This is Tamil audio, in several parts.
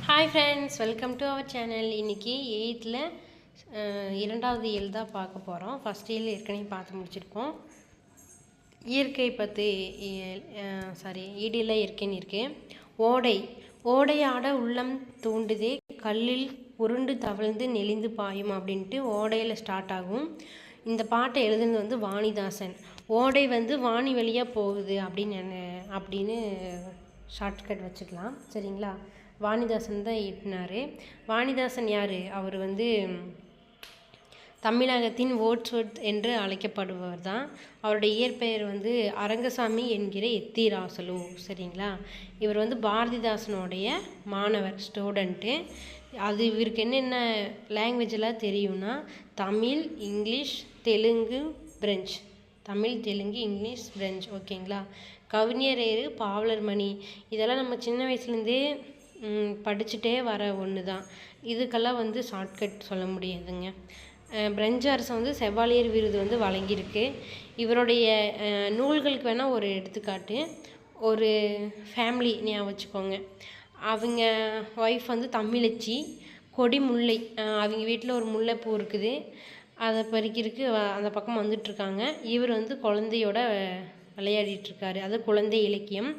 Hi friends, welcome to our channel. இன்றைக்கி 8th இரண்டாவது இயல் தான் பார்க்க போகிறோம். ஃபஸ்ட் இயல் ஏற்கனவே பார்த்து முடிச்சிருக்கோம். இயற்கை பற்றி ஈடியில் இயற்கைன்னு இருக்குது. ஓடையாட உள்ளம் தூண்டுதே கல்லில் உருண்டு தவழ்ந்து நெளிந்து பாயும் அப்படின்ட்டு ஓடையில் ஸ்டார்ட் ஆகும். இந்த பாட்டை எழுதுனது வாணிதாசன். ஓடை வாணி வழியாக போகுது அப்படின்னு ஷார்ட்கட் வச்சுக்கலாம். சரிங்களா? வாணிதாசன் தான் இயற்றினார். வாணிதாசன் யார்? அவர் தமிழகத்தின் வேர்ட்ஸ்வொர்த் என்று அழைக்கப்படுபவர் தான். அவருடைய இயற்பெயர் அரங்கசாமி என்கிற எத்திராசலு. சரிங்களா? இவர் பாரதிதாசனுடைய மாணவர், ஸ்டூடெண்ட்டு. அது இவருக்கு என்னென்ன லாங்குவேஜெல்லாம் தெரியும்னா Tamil, English, Telugu, French. Tamil, Telugu, English, French. ஓகேங்களா? கவிஞரேறு, பாவலர்மணி இதெல்லாம் நம்ம சின்ன வயசுலேருந்தே படிச்சுட்டே வர ஒன்று தான். இதுக்கெல்லாம் ஷார்ட்கட் சொல்ல முடியாதுங்க. பிரெஞ்சு அரசு செவாலியர் விருது வழங்கியிருக்கு. இவருடைய நூல்களுக்கு வேணால் ஒரு எடுத்துக்காட்டு. ஒரு ஃபேமிலி ஞாபகம் வச்சுக்கோங்க. அவங்க ஒய்ஃப் தமிழச்சி, கொடி முல்லை. அவங்க வீட்டில் ஒரு முல்லைப்பூ இருக்குது. அதை பறிக்கிறதுக்கு அந்த பக்கம் வந்துட்டுருக்காங்க. இவர் குழந்தையோட விளையாடிட்டுருக்காரு. அது குழந்தை இலக்கியம்.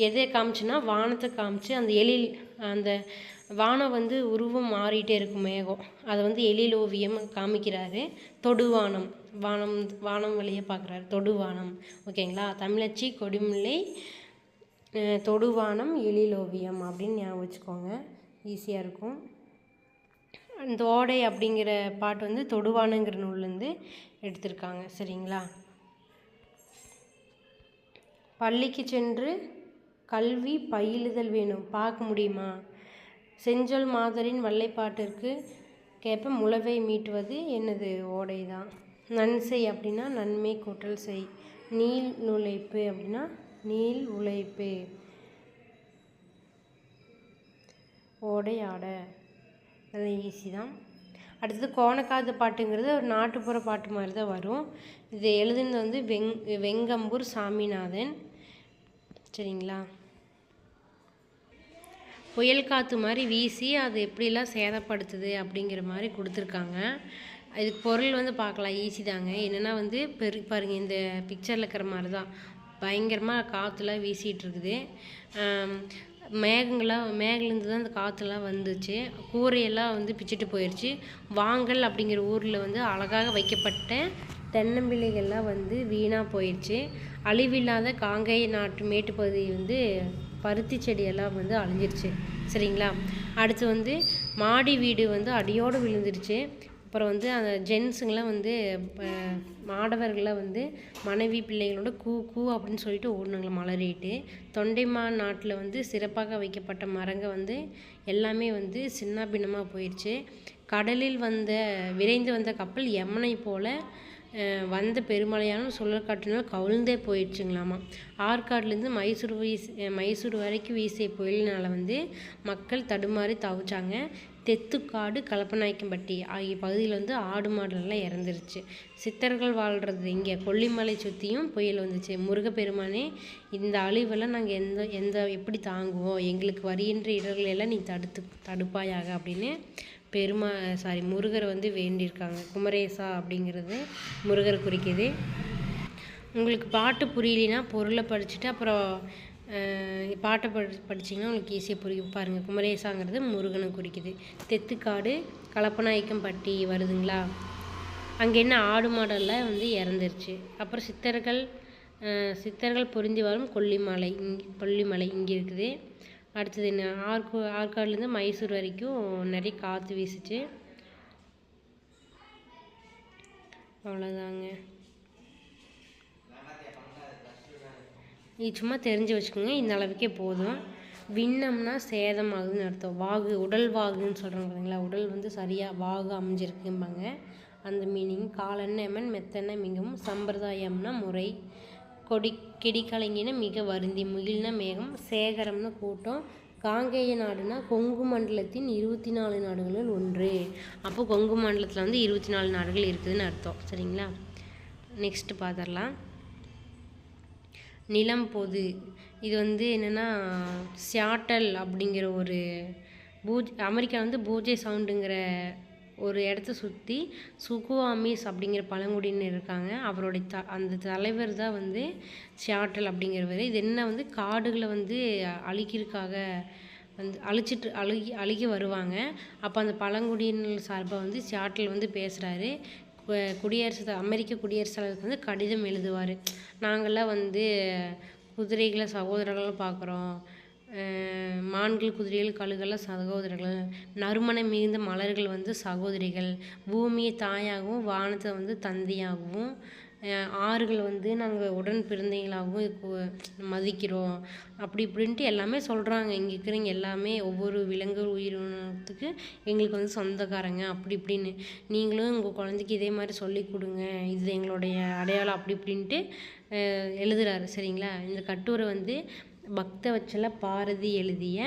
எதை காமிச்சுன்னா வானத்தை காமிச்சு அந்த வானம் உருவம் மாறிட்டே இருக்கும், மேகம். அதை எழில் ஓவியம் காமிக்கிறாரு. தொடுவானம், வானம் வழியாக பார்க்குறாரு. தொடுவானம். ஓகேங்களா? தமிழச்சி, கொடிமுல்லை, தொடுவானம், எழில் ஓவியம் அப்படின்னு ஞாபகம் வச்சுக்கோங்க. ஈஸியாக இருக்கும். அந்த ஓடை அப்படிங்கிற பாட்டு தொடுவானங்கிற நூல்லேருந்து எடுத்திருக்காங்க. சரிங்களா? பள்ளிக்கு சென்று கல்வி பயிலுதல் வேணும். பார்க்க முடியுமா? செஞ்சொல் மாதரின் வல்லைப்பாட்டிற்கு கேட்ப முளவை மீட்டுவது என்னது? ஓடை தான். நன்செய் அப்படின்னா நன்மை கூட்டல் செய். நீள் நுழைப்பு அப்படின்னா நீள் உழைப்பு. ஓடை ஆட. அது ஈஸி தான். அடுத்தது கோணக்காது பாட்டுங்கிறது ஒரு நாட்டுப்புற பாட்டு மாதிரி தான் வரும். இது எழுதுனது வெங்கம்பூர் சாமிநாதன். சரிங்களா? புயல் காற்று மாதிரி வீசி அது எப்படிலாம் சேதப்படுத்துது அப்படிங்கிற மாதிரி கொடுத்துருக்காங்க. இதுக்கு பொருள் பார்க்கலாம். ஈஸி தாங்க. என்னென்னா பாருங்கள், இந்த பிக்சரில் இருக்கிற மாதிரி தான் பயங்கரமாக காற்றுலாம் வீசிகிட்டு இருக்குது. மேகலேருந்து தான் அந்த காற்றுலாம் வந்துச்சு. கூரையெல்லாம் பிச்சுட்டு போயிடுச்சு. வாங்கல் அப்படிங்கிற ஊரில் அழகாக வைக்கப்பட்ட தென்னம்பிள்ளைகள்லாம் வீணாக போயிடுச்சு. அழிவில்லாத காங்கேய நாட்டு மேட்டுப்பகுதி பருத்தி செடியெல்லாம் அழிஞ்சிருச்சு. சரிங்களா? அடுத்து மாடி வீடு அடியோடு விழுந்துருச்சு. அப்புறம் அந்த ஜென்ஸுங்களாம் மாடவர்கள்லாம் மனைவி பிள்ளைகளோட கூ கூ அப்படின்னு சொல்லிட்டு ஓடுனாங்களா மலரிட்டு. தொண்டைமான் நாட்டில் சிறப்பாக வைக்கப்பட்ட மரங்க எல்லாமே சின்ன பின்னமாக போயிடுச்சு. கடலில் விரைந்து வந்த கப்பல் யமுனை போல் வந்த பெருமழையான சுழற்காற்றினால் கவிழ்ந்தே போயிடுச்சுங்களாமா. ஆற்காடுலேருந்து மைசூர் வரைக்கும் வீசிய புயலினால் மக்கள் தடுமாறி தவிச்சாங்க. தெத்துக்காடு, கலப்பநாயக்கம்பட்டி ஆகிய பகுதியில் ஆடு மாடுலாம் இறந்துருச்சு. சித்தர்கள் வாழ்கிறது இங்கே கொல்லிமலை சுற்றியும் புயல் வந்துச்சு. முருகப்பெருமானே, இந்த அழிவெல்லாம் நாங்கள் எப்படி தாங்குவோம்? எங்களுக்கு வருகின்ற இடர்களெல்லாம் நீ தடுப்பாயாக அப்படின்னு முருகரை வேண்டியிருக்காங்க. குமரேசா அப்படிங்கிறது முருகரை குறிக்குது. உங்களுக்கு பாட்டு புரியலைன்னா பொருளை படிச்சுட்டு அப்புறம் பாட்டை படிச்சிங்கன்னா உங்களுக்கு ஈஸியாக புரியும். பாருங்கள், குமரேசாங்கிறது முருகனை குறிக்குது. தெத்துக்காடு, கலப்பநாயக்கம்பட்டி வருதுங்களா? அங்கே என்ன ஆடு மாடெல்லாம் இறந்துருச்சு. அப்புறம் சித்தர்கள் பொருந்தி வரும் கொல்லிமலை இங்கே இருக்குது. அடுத்தது என்ன? ஆற்காடுலேருந்து மைசூர் வரைக்கும் நிறைய காற்று வீசிச்சு. அவ்வளோதாங்க. இது சும்மா தெரிஞ்சு வச்சுக்கோங்க. இந்த அளவுக்கே போதும். விண்ணம்னா சேதம் ஆகுதுன்னு அர்த்தம். வாகு, உடல் வாகுன்னு சொல்கிறாங்க பார்த்தீங்களா? உடல் சரியாக வாகு அமைஞ்சிருக்கும்பாங்க. அந்த மீனிங். காலெண்ணெமன் மெத்தனை மிகவும். சம்பிரதாயம்னா முறை. கெடிக்கலைங்கின மிக வருந்தி. முகில்னா மேகம். சேகரம்னா கூட்டம். காங்கேய நாடுனா கொங்கு மண்டலத்தின் 24 நாடுகளில் ஒன்று. அப்போ கொங்கு மண்டலத்தில் 24 நாடுகள் இருக்குதுன்னு அர்த்தம். சரிங்களா? நெக்ஸ்ட் பார்த்துடலாம். நிலம் பொது. இது என்னென்னா சியாட்டல் அப்படிங்கிற ஒரு அமெரிக்கா வந்து பூஜை சவுண்டுங்கிற ஒரு இடத்த சுற்றி சுகுவாமிஸ் அப்படிங்கிற பழங்குடியினர் இருக்காங்க. அவருடைய அந்த தலைவர் தான் வந்து சியாட்டல் அப்படிங்கிறவர். இது என்ன வந்து காடுகளை வந்து அழிக்கிறதுக்காக வந்து அழிக்க வருவாங்க. அப்போ அந்த பழங்குடியினர் சார்பாக வந்து சியாட்டல் வந்து பேசுகிறாரு. அமெரிக்க குடியரசுத் தலைவருக்கு வந்து கடிதம் எழுதுவார். நாங்கள்லாம் வந்து குதிரைகளை சகோதரர்களாக பார்க்குறோம், மான்கள் குதிரைகள் கழுகெல்லாம் சகோதரர்கள், நறுமணம் மிகுந்த மலர்கள் வந்து சகோதரிகள், பூமியை தாயாகவும் வானத்தை வந்து தந்தையாகவும், ஆறுகள் வந்து நாங்கள் உடன் பிறந்தவங்களாகவும் மதிக்கிறோம் அப்படி இப்படின்ட்டு எல்லாமே சொல்கிறாங்க. இங்கே இருக்கிறவங்க எல்லாமே ஒவ்வொரு விலங்கு உயிரினத்துக்கு எங்களுக்கு வந்து சொந்தக்காரங்க அப்படி இப்படின்னு. நீங்களும் உங்கள் குழந்தைக்கு இதே மாதிரி சொல்லி கொடுங்க, இது எங்களுடைய அடையாளம் அப்படி இப்படின்ட்டு எழுதுகிறாரு. சரிங்களா? இந்த கட்டுரை வந்து பக்தவச்சல பாரதி எழுதிய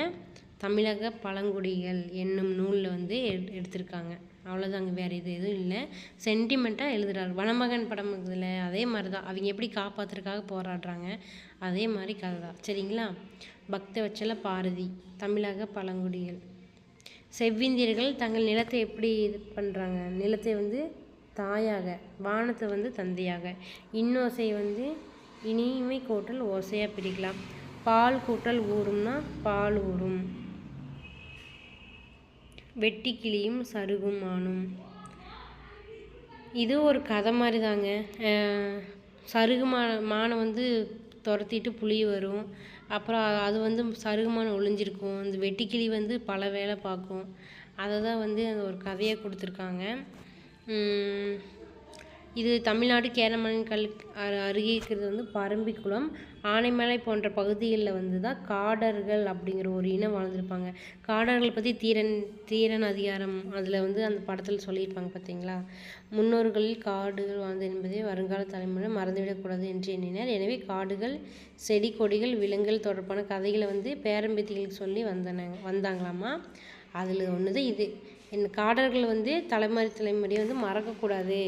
தமிழக பழங்குடிகள் என்னும் நூலில் வந்து எடுத்திருக்காங்க. அவ்வளோதாங்க, வேறு எதுவும் இல்லை. சென்டிமெண்ட்டாக எழுதுகிறார். வனமகன் படம் இதில் அதே மாதிரி தான். அவங்க எப்படி காப்பாற்றுறதுக்காக போராடுறாங்க அதே மாதிரி கதை தான். சரிங்களா? பக்தவச்சல பாரதி தமிழக பழங்குடிகள். செவ்விந்தியர்கள் தங்கள் நிலத்தை எப்படி இது பண்ணுறாங்க? நிலத்தை வந்து தாயாக, வானத்தை வந்து தந்தையாக. இன்னோசை வந்து இனிமை கூட்டல் ஓசையாக பிரிக்கலாம். பால் கூட்டல் ஊறும்னா பால் ஊறும். வெட்டி கிளியும் சருகும் மானும். இது ஒரு கதை மாதிரி தாங்க. சருகு மானை வந்து துரத்திட்டு புலி வரும். அப்புறம் அது வந்து சருகுமான் ஒளிஞ்சிருக்கும். இந்த வெட்டிக்கிளி வந்து பல வேலை பார்க்கும். அதை தான் வந்து அந்த ஒரு கதையை கொடுத்துருக்காங்க. இது தமிழ்நாடு கேரள அருகே இருக்கிறது வந்து பரம்பிக்குளம், ஆனைமலை போன்ற பகுதிகளில் வந்து தான் காடர்கள் அப்படிங்கிற ஒரு இனம் வாழ்ந்துருப்பாங்க. காடர்கள் பற்றி தீரன் அதிகாரம் அதில் வந்து அந்த படத்தில் சொல்லியிருப்பாங்க பார்த்தீங்களா? முன்னோர்களில் காடுகள் வாழ்ந்து என்பதை வருங்கால தலைமுறை மறந்துவிடக்கூடாது என்று எண்ணினர். எனவே காடுகள், செடி கொடிகள், விலங்குகள் தொடர்பான கதைகளை வந்து பேரம்பேத்திகளுக்கு சொல்லி வந்தாங்களாமா. அதில் ஒன்று தான் இது. இந்த காடர்கள் வந்து தலைமுறையை வந்து மறக்கக்கூடாது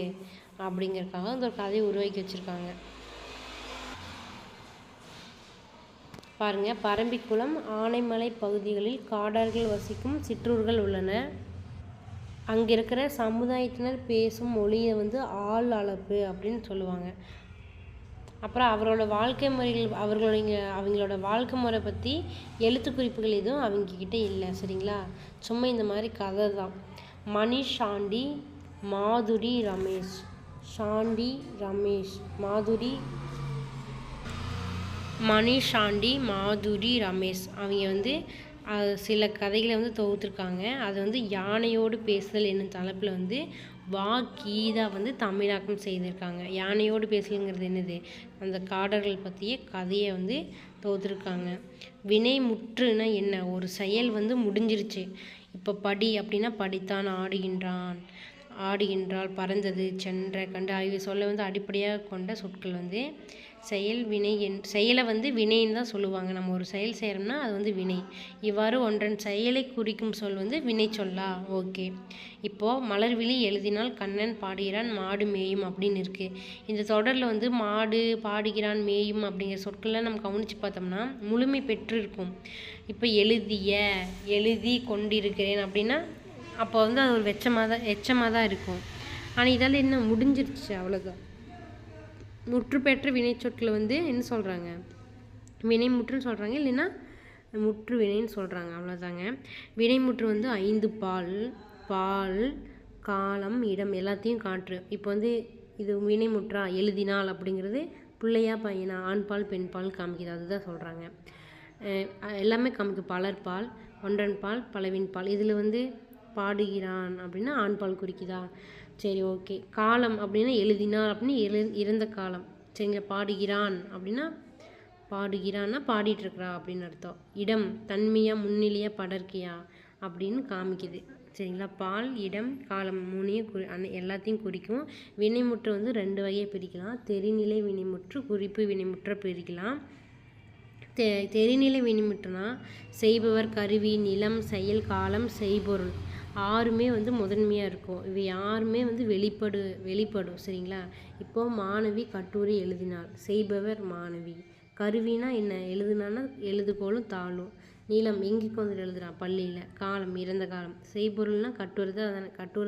அப்படிங்கிறதுக்காக அந்த ஒரு கதையை உருவாக்கி வச்சுருக்காங்க. பாருங்கள், பரம்பிக்குளம், ஆனைமலை பகுதிகளில் காடர்கள் வசிக்கும் சிற்றூர்கள் உள்ளன. அங்கே இருக்கிற சமுதாயத்தினர் பேசும் மொழியை வந்து ஆள் அளப்பு அப்படின்னு சொல்லுவாங்க. அப்புறம் அவங்களோட வாழ்க்கை முறை பற்றி எழுத்து குறிப்புகள் எதுவும் அவங்கக்கிட்ட இல்லை. சரிங்களா? சும்மா இந்த மாதிரி கதை தான். மணிஷ் சாண்டி, மாதுரி ரமேஷ். மணிஷ் சாண்டி, மாதுரி ரமேஷ் அவங்க வந்து சில கதைகளை வந்து தொகுத்துருக்காங்க. அது வந்து யானையோடு பேசுதல் என்னும் தலைப்பில் வந்து கீதா வந்து தமிழாக்கம் செய்திருக்காங்க. யானையோடு பேசலுங்கிறது என்னது? அந்த காடர்கள் பற்றிய கதையை வந்து தொகுத்துருக்காங்க. வினை முற்றுனா என்ன? ஒரு செயல் வந்து முடிஞ்சிருச்சு. இப்போ படி அப்படின்னா படித்தான், ஆடுகின்றாள், பறந்தது, சென்ற, கண்டு ஆகிய சொல்ல வந்து அடிப்படையாக கொண்ட சொற்கள் வந்து செயலை வந்து வினைன்னு தான் சொல்லுவாங்க. நம்ம ஒரு செயல் செய்கிறோம்னா அது வந்து வினை. இவ்வாறு ஒன்றன் செயலை குறிக்கும் சொல் வந்து வினை சொல்லா. ஓகே. இப்போது மலர்விழி எழுதினால் கண்ணன் பாடுகிறான், மாடு மேயும் அப்படின்னு இருக்குது. இந்த தொடரில் வந்து மாடு, பாடுகிறான், மேயும் அப்படிங்கிற சொற்கள்லாம் நம்ம கவனித்து பார்த்தோம்னா முழுமை பெற்று இருக்கும். இப்போ எழுதி கொண்டிருக்கிறேன் அப்படின்னா அப்போ வந்து அது ஒரு எச்சமாக தான் இருக்கும். ஆனால் இதால் என்ன முடிஞ்சிருச்சு, அவ்வளோதான். முற்று பெற்ற வினை சொற்களை வந்து என்ன சொல்கிறாங்க? வினை முற்றுன்னு சொல்கிறாங்க, இல்லைன்னா முற்று வினைன்னு சொல்கிறாங்க. அவ்வளோதாங்க. வினைமுற்று வந்து 5 பால், காலம், இடம் எல்லாத்தையும் காற்று. இப்போ வந்து இது வினைமுற்றா? எழுதினால் அப்படிங்கிறது பிள்ளையா பையனா, ஆண்பால் பெண்பால் காமிக்குது, அதுதான் சொல்கிறாங்க. எல்லாமே காமிக்கும். பலர்பால், ஒன்றன் பால், பலவின் பால். இதில் வந்து பாடுகிறான் அப்படின்னா ஆண்பால் குறிக்குதா? சரி, ஓகே. காலம் அப்படின்னா எழுதினார் அப்படின்னு இறந்த காலம். சரிங்களா? பாடுகிறான் அப்படின்னா பாடிட்டுருக்குறா அப்படின்னு அர்த்தம். இடம் தன்மையா, முன்னிலையா, படர்க்கையா அப்படின்னு காமிக்குது. சரிங்களா? பால், இடம், காலம் 3 எல்லாத்தையும் குறிக்கும். வினைமுற்று வந்து 2 வகையை பிரிக்கலாம். தெரிநிலை வினைமுற்று, குறிப்பு வினைமுற்றை பிரிக்கலாம். தெரிநிலை வினைமுற்றுனா செய்பவர், கருவி, நிலம், செயல், காலம், செய்பொருள் 6மே வந்து முதன்மையாக இருக்கும். இவை யாருமே வந்து வெளிப்படும். சரிங்களா? இப்போது மாணவி கட்டுரை எழுதினாள். செய்பவர் மாணவி. கருவினா என்ன? எழுதுனான்னா எழுதுகோலும் தாளும். நீளம் எங்கேக்கு வந்துட்டு எழுதுறான் பள்ளியில். காலம் இறந்த காலம். செய்பொருள்னால் கட்டுரை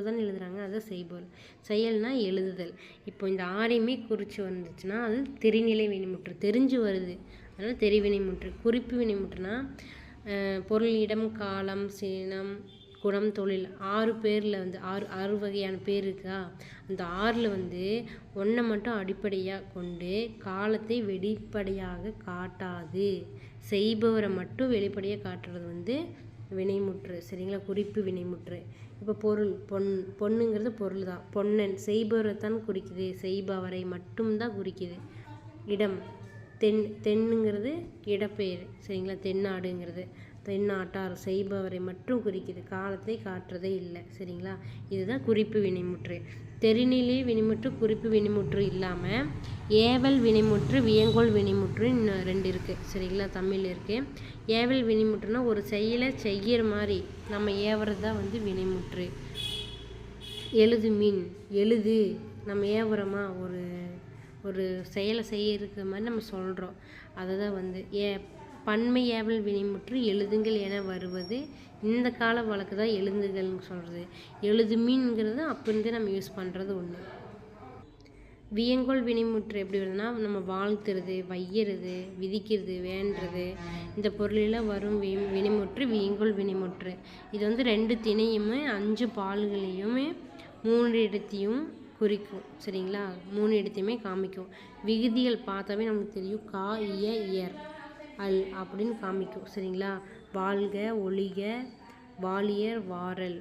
தான் எழுதுறாங்க, அதுதான் செய்பொருள். செயல்னா எழுதுதல். இப்போ இந்த ஆறையுமே குறித்து வந்துச்சுன்னா அது தெரிநிலை வினைமுற்று, தெரிஞ்சு வருது, அதனால் தெரி வினைமுற்று. குறிப்பு வினைமுற்றுனா பொருள், இடம், காலம், சினம், குணம், தொழில் 6 பேரில் வந்து 6 வகையான பேர் இருக்கா, அந்த 6ல் வந்து ஒன்றை மட்டும் அடிப்படையாக கொண்டு காலத்தை வெளிப்படையாக காட்டாது, செய்பவரை மட்டும் வெளிப்படையாக காட்டுறது வந்து வினைமுற்று. சரிங்களா, குறிப்பு வினைமுற்று. இப்போ பொருள், பொண்ணுங்கிறது பொருள் தான். பொன்னன் செய்பவரை தான் குறிக்குது, செய்பவரை மட்டும்தான் குறிக்குது. இடம், தென்னுங்கிறது இடப்பெயர். சரிங்களா, தென்னாடுங்கிறது தென்னாட்டார், செய்பவரை மட்டும் குறிக்குது, காலத்தை காட்டுறதே இல்லை. சரிங்களா, இதுதான் குறிப்பு வினைமுற்று. தெரிநிலை வினைமுற்று, குறிப்பு வினைமுற்று இல்லாமல் ஏவல் வினைமுற்று, வியங்கோள் வினைமுற்று இன்னும் 2 இருக்குது. சரிங்களா, தமிழ் இருக்குது. ஏவல் வினைமுற்றுனா ஒரு செயலை செய்கிற மாதிரி நம்ம ஏவுறது தான் வந்து வினைமுற்று. எழுது மீன், எழுது நம்ம ஏவுறோமா, ஒரு செயலை செய்யறது மாதிரி நம்ம சொல்கிறோம், அதை தான் வந்து பன்மை ஏவல் வினைமுற்று எழுதுங்கள் என வருவது இந்த கால வழக்கு தான் எழுதுகள்னு சொல்கிறது. எழுது மீன்ங்கிறது அப்படின்றதே நம்ம யூஸ் பண்ணுறது ஒன்று. வியங்கோள் வினைமுற்று எப்படி வருதுன்னா நம்ம வாழ்த்துறது, வையறது, விதிக்கிறது, வேண்டுறது, இந்த பொருளெல்லாம் வரும் வினைமுற்று வியங்கோள் வினைமுற்று. இது வந்து 2 திணையுமே 5 பால்களையுமே 3 இடத்தையும் குறிக்கும். சரிங்களா, 3 இடத்தையுமே காமிக்கும். விகுதிகள் பார்த்தாவே நமக்கு தெரியும், கா, இய, இயர், அல் அப்படின்னு காமிக்கும். சரிங்களா, வாழ்க, ஒளிக, வாலியர், வாரல்,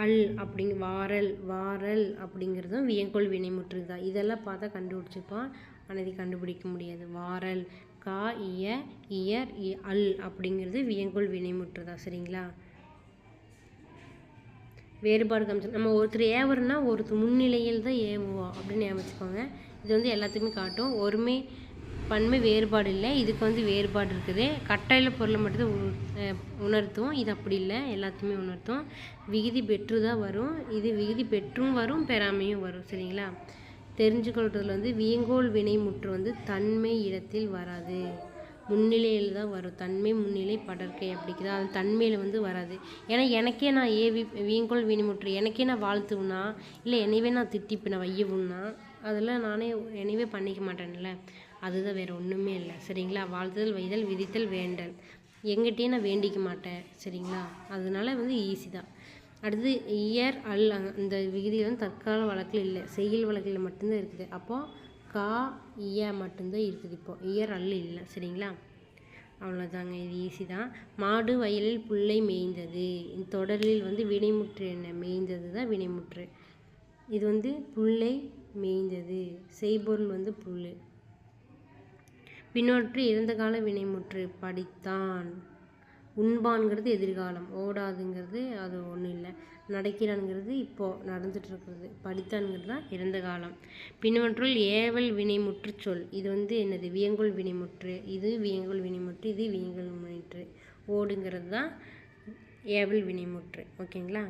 அல் வாரல் அப்படிங்கிறதும் வியங்கோள் வினைமுற்று தான். இதெல்லாம் பார்த்தா கண்டுபிடிச்சிப்பான், ஆனால் இது கண்டுபிடிக்க முடியாது. வாரல், கா, இய, இயர், அல் அப்படிங்கிறது வியங்கோள் வினைமுற்று தான். சரிங்களா, வேறுபாடு காமிச்சு நம்ம ஒருத்தர் ஏவர்னா ஒருத்தர் முன்னிலையில் தான் ஏவுவோம் அப்படின்னு வச்சுக்கோங்க. இது வந்து எல்லாத்துக்குமே காட்டும். ஒருமை பன்மை வேறுபாடு இல்லை, இதுக்கு வந்து வேறுபாடு இருக்குது. கட்டாயில் பொருளை மட்டும்தான் உணர்த்தும், இது அப்படி இல்லை, எல்லாத்தையுமே உணர்த்தும். விகுதி பெற்று தான் வரும், இது விகுதி பெற்றும் வரும், பெறாமையும் வரும். சரிங்களா, தெரிஞ்சுக்கொள்றதுல வந்து வியங்கோள் வினைமுற்று வந்து தன்மை இடத்தில் வராது, முன்னிலையில் தான் வரும். தன்மை, முன்னிலை, படர்க்கை அப்படிக்குதா, அது தன்மையில் வந்து வராது. ஏன்னா எனக்கே நான் வியங்கோள் வினைமுற்று எனக்கே நான் வாழ்த்துவுன்னா, இல்லை என்னைவே நான் திட்டிப்பேன், நான் வையவுன்னா, அதெல்லாம் நானே என்னைவே பண்ணிக்க மாட்டேன்ல, அதுதான், வேறு ஒன்றுமே இல்லை. சரிங்களா, வாழ்த்துதல், வைதல், விதித்தல், வேண்டல் எங்கிட்டே நான் வேண்டிக்க மாட்டேன். சரிங்களா, அதனால வந்து ஈஸி தான். அடுத்து இயர், அல், அந்த விகுதிகள் வந்து தற்கால வழக்கில் இல்லை, செய்யுள் வழக்கில் மட்டும்தான் இருக்குது. அப்போது கா, இய மட்டும்தான் இருக்குது. இப்போது இயர், அல் இல்லை. சரிங்களா, அவ்வளோதாங்க, இது ஈஸி தான். மாடு வயலில் புல்லை மேய்ந்தது, இந்த தொடரில் வந்து வினைமுற்று என்ன, மேய்ந்தது தான் வினைமுற்று. இது வந்து புல்லை மேய்ந்தது, செய்பொருள் வந்து புல். பின்னொற்று இறந்த கால வினைமுற்று படித்தான். உண்பான்ங்கிறது எதிர்காலம், ஓடாதுங்கிறது அது ஒன்றும் இல்லை. நடக்கிறான்ங்கிறது இப்போது நடந்துட்டுருக்கிறது. படித்தான்ங்கிறது தான் இறந்த காலம். பின்னொற்றுள் ஏவல் வினைமுற்று சொல், இது வந்து என்னது, வியங்கோள் வினைமுற்று, இது வியங்கோள் வினைமுற்று, இது வியங்கோள் வினைமுற்று. ஓடுங்கிறது தான் ஏவல் வினைமுற்று. ஓகேங்களா,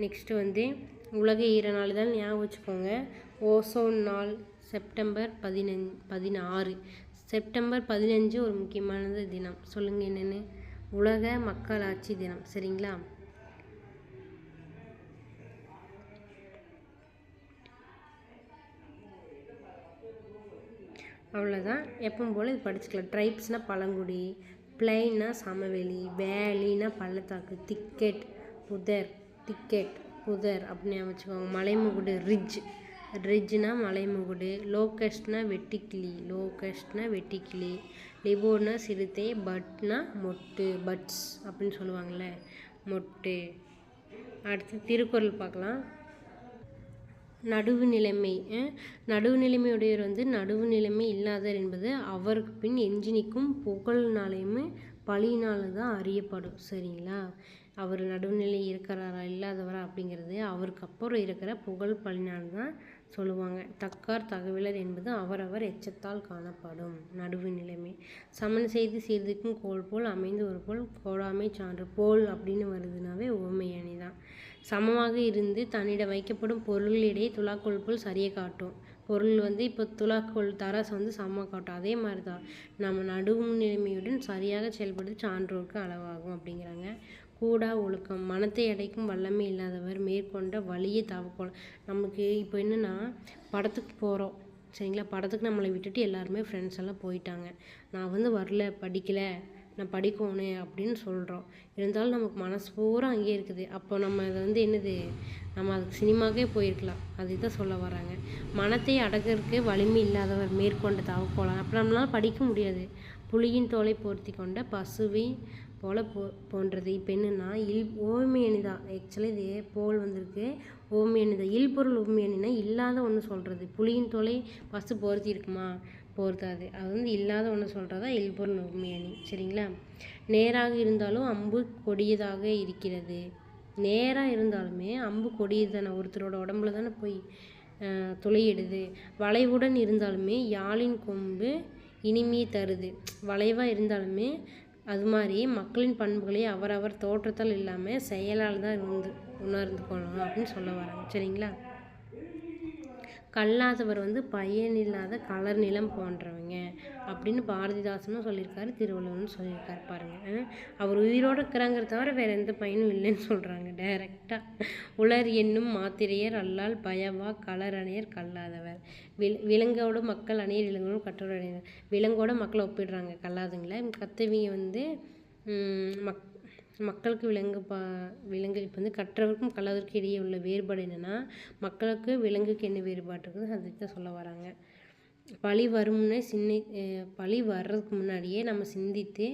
நெக்ஸ்ட்டு வந்து உலக ஈர நாள் தான் ஞாபகம் வச்சுக்கோங்க. ஓசோன் நாள் செப்டம்பர் 16. செப்டம்பர் 15 ஒரு முக்கியமானது தினம். சொல்லுங்கள் என்னென்னு. உலக மக்களாட்சி தினம். சரிங்களா, அவ்வளோதான். எப்பவும் போல் இது படிச்சுக்கலாம். ட்ரைப்ஸ்னால் பழங்குடி, பிளைன்னா சமவெளி, வேலினா பள்ளத்தாக்கு, திக்கெட் புதர் அப்படின்னு வச்சுக்கோங்க. மலைமுகுடு ரிட்ஜ்னா மலைமுகுடு, லோகஸ்ட்னா வெட்டிக்கிளி, லிபோர்னா சிறுத்தை, பட்னா மொட்டு, பட்ஸ் அப்படின்னு சொல்லுவாங்கள்ல, மொட்டு. அடுத்து திருக்குறள் பார்க்கலாம். நடுவு நிலைமையுடையவர் வந்து நடுவு நிலைமை இல்லாதவர் என்பது அவருக்கு பின் எஞ்சி நிற்கும் புகழ்னாலையுமே பழியினால தான் அறியப்படும். சரிங்களா, அவர் நடுவுநிலை இருக்கிறாரா இல்லாதவரா அப்படிங்கிறது அவருக்கு அப்புறம் இருக்கிற புகழ் பழினால் தான் சொல்லுவாங்க. தக்கார் தகவலர் என்பது அவரவர் எச்சத்தால் காணப்படும். நடுவு நிலைமை. சமன் செய்து சீர்திருக்கும் கோல் போல் அமைந்து ஒரு போல் கோடாமை சான்று. போல் அப்படின்னு வருதுனாவே உவமை அணி தான். சமமாக இருந்து தன்னிடம் வைக்கப்படும் பொருளிடையே துலாக்கோல் போல் சரியை காட்டும். பொருள் வந்து இப்போ துலாக்கோல் தராசு வந்து சம காட்டும். அதே மாதிரி தான் நம்ம நடுநிலைமையுடன் சரியாக செயல்படுத்தி சான்றோருக்கு அளவாகும் அப்படிங்கிறாங்க. கூடா ஒழுக்கம் மனத்தை அடைக்கும் வல்லமை இல்லாதவர் மேற்கொண்ட வலியை தவக்கோலம். நமக்கு இப்போ என்னென்னா படத்துக்கு போகிறோம் சரிங்களா, படத்துக்கு நம்மளை விட்டுட்டு எல்லாருமே ஃப்ரெண்ட்ஸ் எல்லாம் போயிட்டாங்க, நான் வந்து வரல படிக்கலை நான் படிக்கணும் அப்படின்னு சொல்கிறோம். இருந்தாலும் நமக்கு மனசு பூரா அங்கேயே இருக்குது. அப்போ நம்ம அதை வந்து என்னது நம்ம அதுக்கு சினிமாவுக்கே போயிருக்கலாம். அதுதான் சொல்ல வராங்க. மனத்தை அடக்கிறதுக்கு வலிமை இல்லாதவர் மேற்கொண்ட தவக்கோலம். அப்போ நம்மளால படிக்க முடியாது. புலியின் தோலை போர்த்தி கொண்ட பசுவை போல போன்றது. இப்போ என்னென்னா ஓமை அணிதான். ஆக்சுவலி இது போல் வந்திருக்கு. ஓமை அணிதான். இல்பொருள் ஓமை அணினா இல்லாத ஒன்று சொல்கிறது. புலியின் தோலை பசு போர்த்தி இருக்குமா, போர்த்தாது. அது வந்து இல்லாத ஒன்று சொல்கிறதா இல்பொருள் ஓமை அணி. சரிங்களா. நேராக இருந்தாலும் அம்பு கொடியதாக இருக்கிறது. நேராக இருந்தாலுமே அம்பு கொடியது தானே, ஒருத்தரோட உடம்புல தானே போய் துளையிடுது. வளைவுடன் இருந்தாலுமே யாழின் கொம்பு இனிமையை தருது. வளைவாக இருந்தாலுமே அது மாதிரி மக்களின் பண்புகளை அவரவர் தோற்றத்தால் இல்லாமல் செயலால் தான் உணர்ந்துக்கணும் அப்படின்னு சொல்ல வராங்க. சரிங்களா. கல்லாதவர் வந்து பயனில்லாத கலர் நிலம் போன்றவங்க அப்படின்னு பாரதிதாசனும் சொல்லியிருக்காரு, திருவள்ளுவரும் சொல்லியிருக்காரு. பாருங்கள், அவர் உயிரோடு இருக்கிறாங்கிறத தவிர வேறு எந்த பயனும் இல்லைன்னு சொல்கிறாங்க டைரெக்டாக. உலர் என்னும் மாத்திரையர் அல்லால் பயவா கலர் அணியர் கல்லாதவர். விலங்கோட மக்கள் அணியர் விலங்கோடு கற்றோர் அணியர். விலங்கோட மக்களை ஒப்பிடுறாங்க கல்லாதுங்கள. கத்தவிங்க வந்து மக்களுக்கு விலங்கு இப்போ வந்து கற்றவருக்கும் கல்லாதவருக்கும் இடையே உள்ள வேறுபாடு என்னென்னா, மக்களுக்கு விலங்குக்கு என்ன வேறுபாடு இருக்குது அதுக்கு தான் சொல்ல வராங்க. பழி வரும்னே பழி வர்றதுக்கு முன்னாடியே நம்ம சிந்தித்து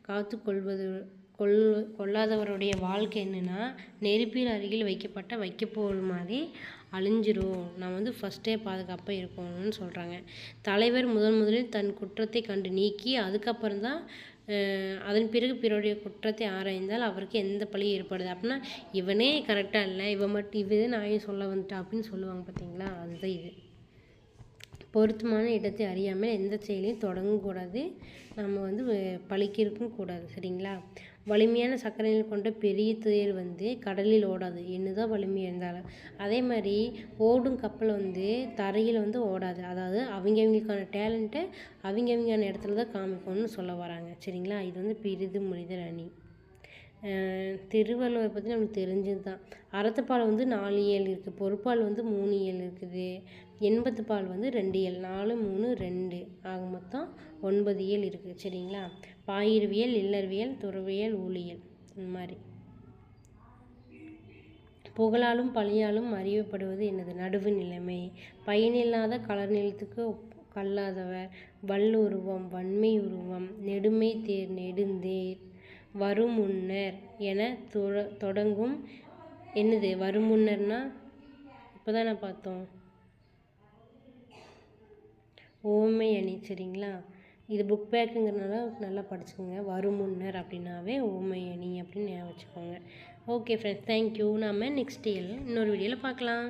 காத்து கொள்ளாதவருடைய வாழ்க்கை என்னென்னா, நெருப்பில் அருகில் வைக்கப்பட்ட வைக்கப்போல் மாதிரி அழிஞ்சிரும். நான் வந்து ஃபஸ்ட்டே பாதுகாப்பாக இருக்கணும்னு சொல்கிறாங்க. தலைவர் முதலில் தன் குற்றத்தை கண்டு நீக்கி அதுக்கப்புறம் தான் அதன் பிறகு பிறருடைய குற்றத்தை ஆராய்ந்தால் அவருக்கு எந்த பழி ஏற்படுது அப்படின்னா, இவனே கரெக்டாக இல்லை, இவன் நான் சொல்ல வந்துட்டா அப்படின்னு சொல்லுவாங்க. பார்த்தீங்களா, அதுதான் இது. பொருத்தமான இடத்தை அறியாமல் எந்த செயலையும் தொடங்கக்கூடாது. நம்ம வந்து பழிக்கிறதுக்கும் கூடாது. சரிங்களா. வலிமையான சக்கரைகள் கொண்ட பெரிய தேர் வந்து கடலில் ஓடாது, என்னதான் வலிமையாக இருந்தாலும். அதே மாதிரி ஓடும் கப்பல் வந்து தரையில் வந்து ஓடாது. அதாவது அவங்களுக்கான டேலண்ட்டை அவங்கவுங்கான இடத்துல தான் காமிக்கணும்னு சொல்ல வராங்க. சரிங்களா. இது வந்து பிரிது மனிதர் அணி. திருவள்ளுவரை பற்றி நம்மளுக்கு தெரிஞ்சது தான். அறத்துப்பால் வந்து 4 இயல் இருக்குது, பொறுப்பால் வந்து 3 இயல் இருக்குது, எண்பத்துப்பால் வந்து 2 இயல், 4 3 2 ஆக மொத்தம் 9 இயல் இருக்குது. சரிங்களா. பாயிரவியல், இல்லறவியல், துறவியல், ஊழியல், இந்த மாதிரி. புகழாலும் பழியாலும் அறியப்படுவது என்னது, நடுவு நிலைமை. பயனில்லாத கலர் நிலத்துக்கு கல்லாதவர். வல்லுருவம், வன்மை உருவம், நெடுமை தேர், நெடுந்தேர், வருமுன்னர் என தொடங்கும். என்னது வருமுன்னர்னா, இப்போ தான் நான் பார்த்தோம், ஓமை அணி. சரிங்களா. இது புக் பேக்குங்கிறதுனால நல்லா படிச்சுக்கோங்க. வருமுன்னர் அப்படின்னாவே ஓமை அணி அப்படின்னு ஞாபகம் வச்சுக்கோங்க. Okay friends, thank you. நாம் நெக்ஸ்ட் இன்னொரு வீடியோவில் பார்க்கலாம்.